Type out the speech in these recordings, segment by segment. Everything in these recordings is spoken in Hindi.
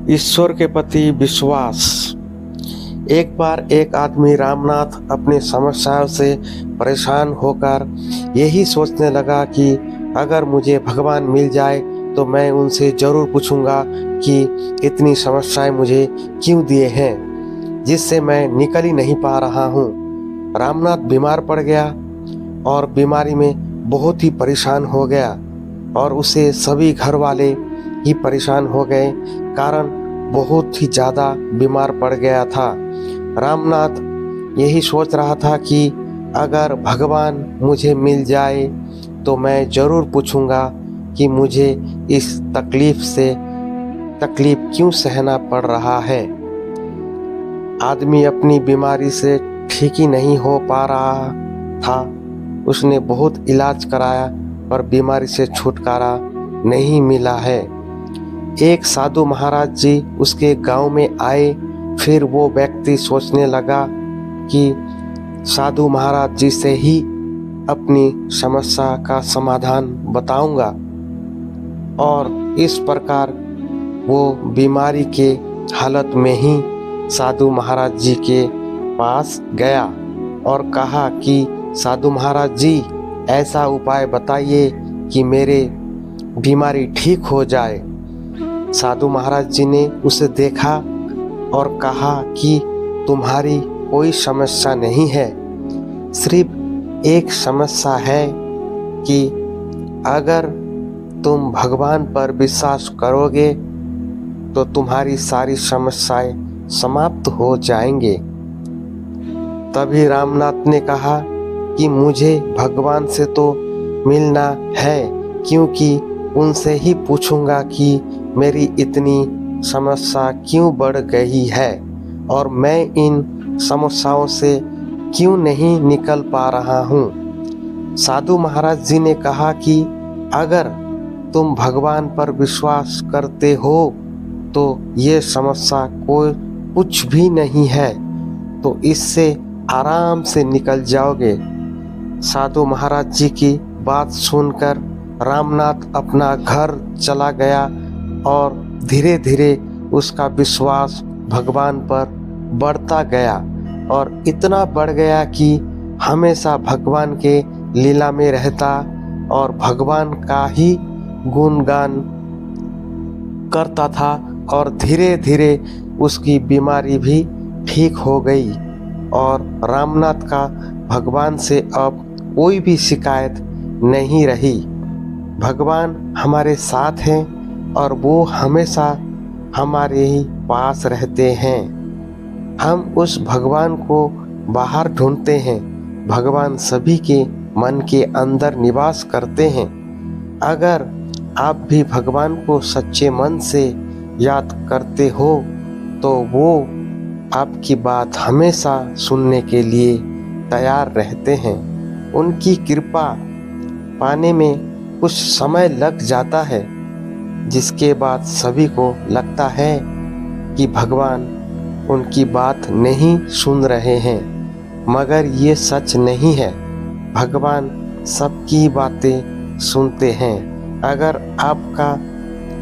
ईश्वर के प्रति विश्वास। एक बार एक आदमी रामनाथ अपनी समस्याओं से परेशान होकर यही सोचने लगा कि अगर मुझे भगवान मिल जाए तो मैं उनसे ज़रूर पूछूंगा कि इतनी समस्याएं मुझे क्यों दिए हैं जिससे मैं निकल ही नहीं पा रहा हूँ। रामनाथ बीमार पड़ गया और बीमारी में बहुत ही परेशान हो गया और उसे सभी घर वाले ही परेशान हो गए, कारण बहुत ही ज़्यादा बीमार पड़ गया था। रामनाथ यही सोच रहा था कि अगर भगवान मुझे मिल जाए तो मैं ज़रूर पूछूंगा कि मुझे इस तकलीफ क्यों सहना पड़ रहा है। आदमी अपनी बीमारी से ठीक ही नहीं हो पा रहा था। उसने बहुत इलाज कराया पर बीमारी से छुटकारा नहीं मिला है। एक साधु महाराज जी उसके गांव में आए। फिर वो व्यक्ति सोचने लगा कि साधु महाराज जी से ही अपनी समस्या का समाधान बताऊंगा, और इस प्रकार वो बीमारी के हालत में ही साधु महाराज जी के पास गया और कहा कि साधु महाराज जी, ऐसा उपाय बताइए कि मेरे बीमारी ठीक हो जाए। साधु महाराज जी ने उसे देखा और कहा कि तुम्हारी कोई समस्या नहीं है, सिर्फ एक समस्या है कि अगर तुम भगवान पर विश्वास करोगे तो तुम्हारी सारी समस्याएं समाप्त हो जाएंगे। तभी रामनाथ ने कहा कि मुझे भगवान से तो मिलना है, क्योंकि उनसे ही पूछूंगा कि मेरी इतनी समस्या क्यों बढ़ गई है और मैं इन समस्याओं से क्यों नहीं निकल पा रहा हूँ। साधु महाराज जी ने कहा कि अगर तुम भगवान पर विश्वास करते हो तो ये समस्या कोई कुछ भी नहीं है, तो इससे आराम से निकल जाओगे। साधु महाराज जी की बात सुनकर रामनाथ अपना घर चला गया और धीरे धीरे उसका विश्वास भगवान पर बढ़ता गया और इतना बढ़ गया कि हमेशा भगवान के लीला में रहता और भगवान का ही गुणगान करता था, और धीरे धीरे उसकी बीमारी भी ठीक हो गई और रामनाथ का भगवान से अब कोई भी शिकायत नहीं रही। भगवान हमारे साथ हैं और वो हमेशा हमारे ही पास रहते हैं। हम उस भगवान को बाहर ढूंढते हैं, भगवान सभी के मन के अंदर निवास करते हैं। अगर आप भी भगवान को सच्चे मन से याद करते हो तो वो आपकी बात हमेशा सुनने के लिए तैयार रहते हैं। उनकी कृपा पाने में कुछ समय लग जाता है, जिसके बाद सभी को लगता है कि भगवान उनकी बात नहीं सुन रहे हैं, मगर ये सच नहीं है। भगवान सबकी बातें सुनते हैं। अगर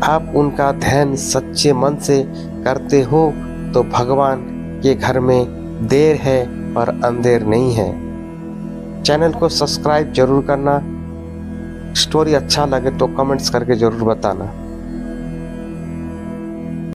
आप उनका ध्यान सच्चे मन से करते हो तो भगवान के घर में देर है पर अंधेर नहीं है। चैनल को सब्सक्राइब जरूर करना। स्टोरी अच्छा लगे तो कमेंट्स करके जरूर बताना।